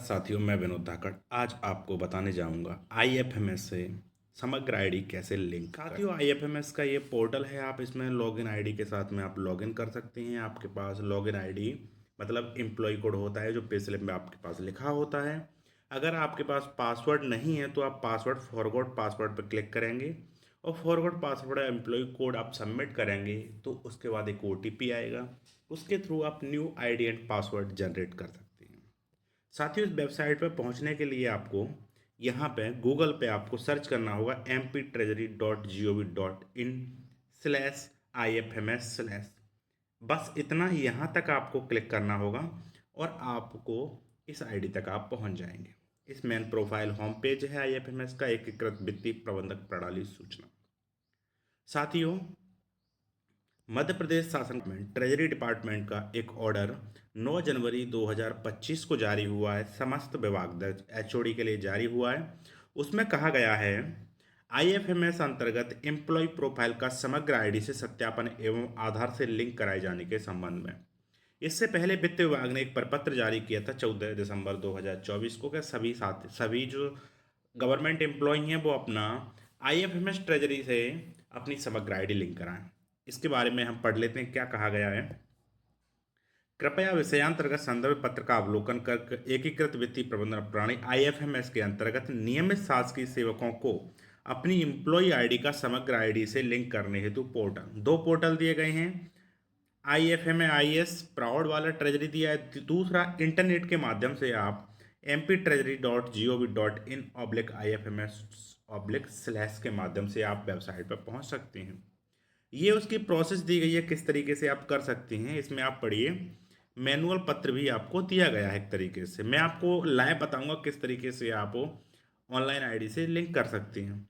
साथियों, मैं विनोद धाकड़ आज आपको बताने जाऊंगा आईएफएमएस से समग्र आईडी कैसे लिंक करें। साथियों, आईएफएमएस का ये पोर्टल है। आप इसमें लॉगिन आईडी के साथ में आप लॉगिन कर सकते हैं। आपके पास लॉगिन आईडी मतलब एम्प्लॉय कोड होता है जो पे स्लिप में आपके पास लिखा होता है। अगर आपके पास पासवर्ड नहीं है तो आप पासवर्ड फॉरगॉट पासवर्ड पर क्लिक करेंगे और फॉरगॉट पासवर्ड एम्प्लॉय कोड आप सबमिट करेंगे तो उसके बाद एक ओटीपी आएगा। उसके थ्रू आप new ID and password generate कर सकते हैं। साथ ही उस वेबसाइट पर पहुंचने के लिए आपको यहाँ पे गूगल पे आपको सर्च करना होगा mp treasury.gov.in/ifms/। बस इतना ही यहाँ तक आपको क्लिक करना होगा और आपको इस आईडी तक आप पहुँच जाएंगे। इस मेन प्रोफाइल होम पेज है आईएफएमएस का एकीकृत वित्तीय प्रबंधक प्रणाली सूचना। साथियों, मध्य प्रदेश शासन में ट्रेजरी डिपार्टमेंट का एक ऑर्डर 9 जनवरी 2025 को जारी हुआ है। समस्त विभाग एचओडी के लिए जारी हुआ है। उसमें कहा गया है आईएफएमएस अंतर्गत एम्प्लॉय प्रोफाइल का समग्र आईडी से सत्यापन एवं आधार से लिंक कराए जाने के संबंध में। इससे पहले वित्त विभाग ने एक प्रपत्र जारी किया था 14 दिसंबर 2024 को कि सभी जो गवर्नमेंट एम्प्लॉय हैं वो अपना आईएफएमएस ट्रेजरी से अपनी समग्र आईडी लिंक कराएं। इसके बारे में हम पढ़ लेते हैं क्या कहा गया है। कृपया विषयांतर्गत संदर्भ पत्र का अवलोकन कर एकीकृत वित्तीय प्रबंधन प्रणाली आईएफएमएस के अंतर्गत नियमित शासकीय सेवकों को अपनी एम्प्लॉय आईडी का समग्र आईडी से लिंक करने हेतु दो पोर्टल दिए गए हैं। IFMAIS प्राउड वाला ट्रेजरी दिया है। दूसरा, इंटरनेट के माध्यम से आप mp treasury.gov.in/ifms/ के माध्यम से आप वेबसाइट पर पहुंच सकते हैं। ये उसकी प्रोसेस दी गई है किस तरीके से आप कर सकते हैं। इसमें आप पढ़िए, मैनुअल पत्र भी आपको दिया गया है एक तरीके से। मैं आपको लाइव बताऊंगा किस तरीके से आप ऑनलाइन आईडी से लिंक कर सकते हैं।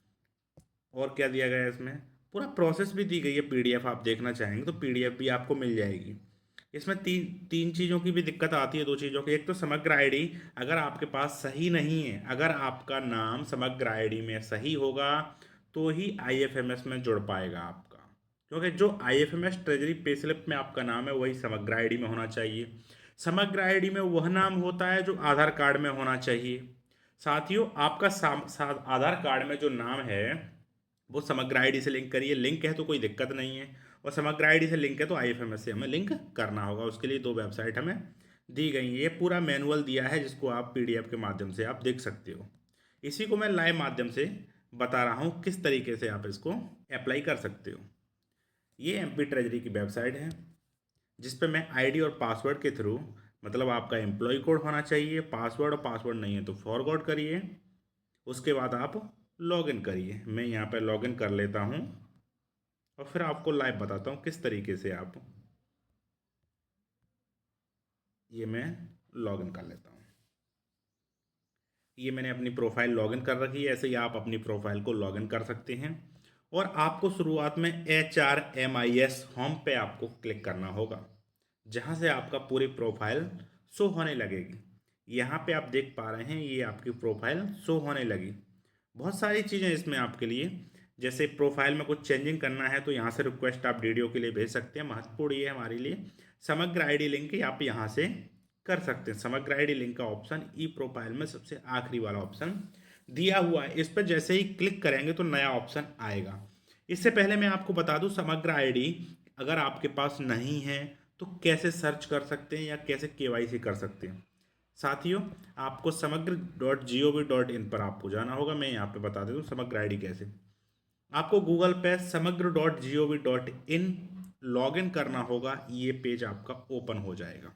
और क्या दिया गया है इसमें, पूरा प्रोसेस भी दी गई है। पीडीएफ आप देखना चाहेंगे तो पीडीएफ भी आपको मिल जाएगी। इसमें तीन तीन चीज़ों की भी दिक्कत आती है, दो चीज़ों की। एक तो समग्र आईडी अगर आपके पास सही नहीं है, अगर आपका नाम समग्र आईडी में सही होगा तो ही आईएफएमएस में जुड़ पाएगा आपका, क्योंकि जो आईएफएमएस ट्रेजरी पे स्लिप में आपका नाम है वही समग्र आईडी में होना चाहिए। समग्र आईडी में वह नाम होता है जो आधार कार्ड में होना चाहिए। साथियों, आपका आधार कार्ड में जो नाम है वो समग्र आईडी से लिंक करिए। लिंक है तो कोई दिक्कत नहीं है, और समग्र आईडी से लिंक है तो आईएफएमएस से हमें लिंक करना होगा। उसके लिए दो वेबसाइट हमें दी गई है। ये पूरा मैनुअल दिया है जिसको आप पीडीएफ के माध्यम से आप देख सकते हो। इसी को मैं लाइव माध्यम से बता रहा हूँ किस तरीके से आप इसको अप्लाई कर सकते हो। ये एमपी ट्रेजरी की वेबसाइट है जिस पे मैं आईडी और पासवर्ड के थ्रू, मतलब आपका एम्प्लॉय कोड होना चाहिए, पासवर्ड, और पासवर्ड नहीं है तो फॉरगॉट करिए। उसके बाद आप लॉगिन करिए। मैं यहाँ पे लॉगिन कर लेता हूँ और फिर आपको लाइव बताता हूँ किस तरीके से आप, ये मैं लॉगिन कर लेता हूँ। ये मैंने अपनी प्रोफाइल लॉगिन कर रखी है। ऐसे ही आप अपनी प्रोफाइल को लॉगिन कर सकते हैं। और आपको शुरुआत में HRMIS होम पे आपको क्लिक करना होगा, जहाँ से आपका पूरी प्रोफाइल शो होने लगेगी। यहाँ पे आप देख पा रहे हैं ये आपकी प्रोफाइल शो होने लगी। बहुत सारी चीज़ें इसमें आपके लिए, जैसे प्रोफाइल में कुछ चेंजिंग करना है तो यहाँ से रिक्वेस्ट आप डीडीओ के लिए भेज सकते हैं। महत्वपूर्ण ये है हमारे लिए, समग्र आईडी लिंक आप यहाँ से कर सकते हैं। समग्र आईडी लिंक का ऑप्शन ई प्रोफाइल में सबसे आखिरी वाला ऑप्शन दिया हुआ है। इस पर जैसे ही क्लिक करेंगे तो नया ऑप्शन आएगा। इससे पहले मैं आपको बता दूं, समग्र आईडी अगर आपके पास नहीं है तो कैसे सर्च कर सकते हैं या कैसे केवाईसी कर सकते हैं। साथियों, आपको समग्र.gov.in पर आपको जाना होगा। मैं यहाँ पे बता देता हूँ समग्र आईडी कैसे। आपको गूगल पे समग्र.gov.in लॉगिन करना होगा। ये पेज आपका ओपन हो जाएगा।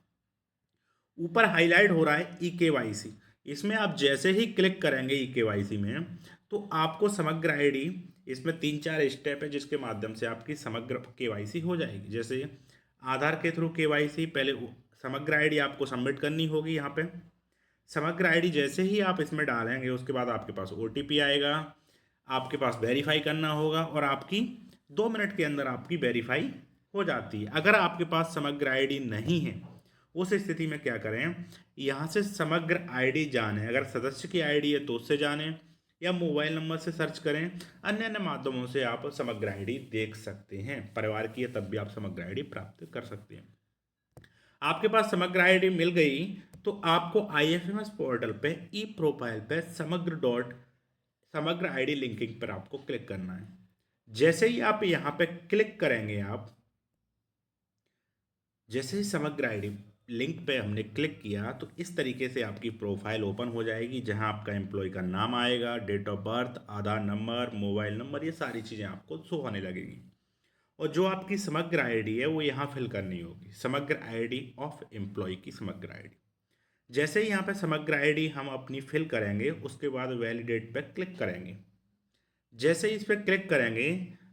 ऊपर हाईलाइट हो रहा है ई-केवाईसी। इसमें आप जैसे ही क्लिक करेंगे ई-केवाईसी में तो आपको समग्र आईडी, इसमें 3-4 स्टेप है जिसके माध्यम से आपकी समग्र केवाईसी हो जाएगी। जैसे आधार के थ्रू केवाईसी, पहले समग्र आईडी आपको सबमिट करनी होगी। यहाँ पे समग्र आईडी जैसे ही आप इसमें डालेंगे उसके बाद आपके पास ओटीपी आएगा, आपके पास वेरीफाई करना होगा और आपकी 2 मिनट के अंदर आपकी वेरीफाई हो जाती है। अगर आपके पास समग्र आईडी नहीं है उस स्थिति में क्या करें, यहाँ से समग्र आईडी जाने, अगर सदस्य की आईडी है तो उससे जाने या मोबाइल नंबर से सर्च करें। अन्य अन्य माध्यमों से आप समग्र आईडी देख सकते हैं। परिवार की है तब भी आप समग्र आईडी प्राप्त कर सकते हैं। आपके पास समग्र आईडी मिल गई तो आपको आईएफएमएस पोर्टल पे ई प्रोफाइल पे समग्र आईडी लिंकिंग पर आपको क्लिक करना है। जैसे ही आप यहाँ पे क्लिक करेंगे, आप जैसे ही समग्र आईडी लिंक पे हमने क्लिक किया तो इस तरीके से आपकी प्रोफाइल ओपन हो जाएगी, जहां आपका एम्प्लॉय का नाम आएगा, date of birth, Aadhaar number, mobile number, ये सारी चीज़ें आपको शो होने लगेंगी। और जो आपकी समग्र आईडी है वो यहाँ फिल करनी होगी, समग्र आईडी ऑफ एम्प्लॉय की समग्र आईडी। जैसे ही यहाँ पे समग्र आईडी हम अपनी फिल करेंगे, उसके बाद वैलिडेट पे क्लिक करेंगे। जैसे ही इस पर क्लिक करेंगे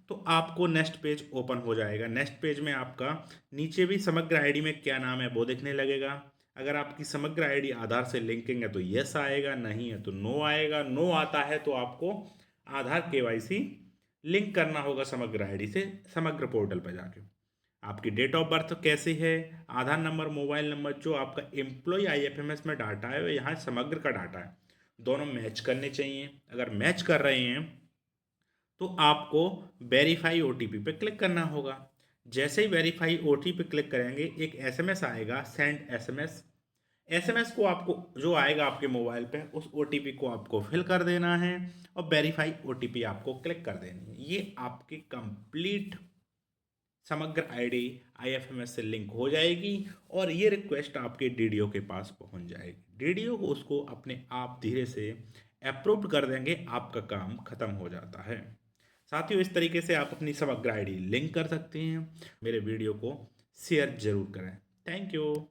तो आपको नेक्स्ट पेज ओपन हो जाएगा। नेक्स्ट पेज में आपका नीचे भी समग्र आईडी में क्या नाम है वो दिखने लगेगा। अगर आपकी समग्र आईडी आधार से लिंकिंग है तो यस आएगा, नहीं है तो नो आएगा। नो आता है तो आपको आधार केवाईसी लिंक करना होगा समग्र आईडी से समग्र पोर्टल पर जाके। आपकी डेट ऑफ बर्थ कैसी है, आधार नंबर, मोबाइल नंबर, जो आपका एम्प्लॉय आईएफएमएस में डाटा है वो यहाँ समग्र का डाटा है, दोनों मैच करने चाहिए। अगर मैच कर रहे हैं तो आपको वेरीफाई ओटीपी पे क्लिक करना होगा। जैसे ही वेरीफाई ओटीपी पे क्लिक करेंगे, एक एसएमएस आएगा, सेंड एसएमएस। एसएमएस को आपको जो आएगा आपके मोबाइल पे, उस ओटीपी को आपको फिल कर देना है और वेरीफाई ओटीपी आपको क्लिक कर देनी है। ये आपकी कंप्लीट समग्र आईडी आईएफएमएस से लिंक हो जाएगी और ये रिक्वेस्ट आपके डीडीओ के पास पहुंच जाएगी। डीडीओ को उसको अपने आप धीरे से अप्रूव कर देंगे, आपका काम खत्म हो जाता है। साथियों, इस तरीके से आप अपनी समग्र आईडी लिंक कर सकते हैं। मेरे वीडियो को शेयर जरूर करें। Thank you.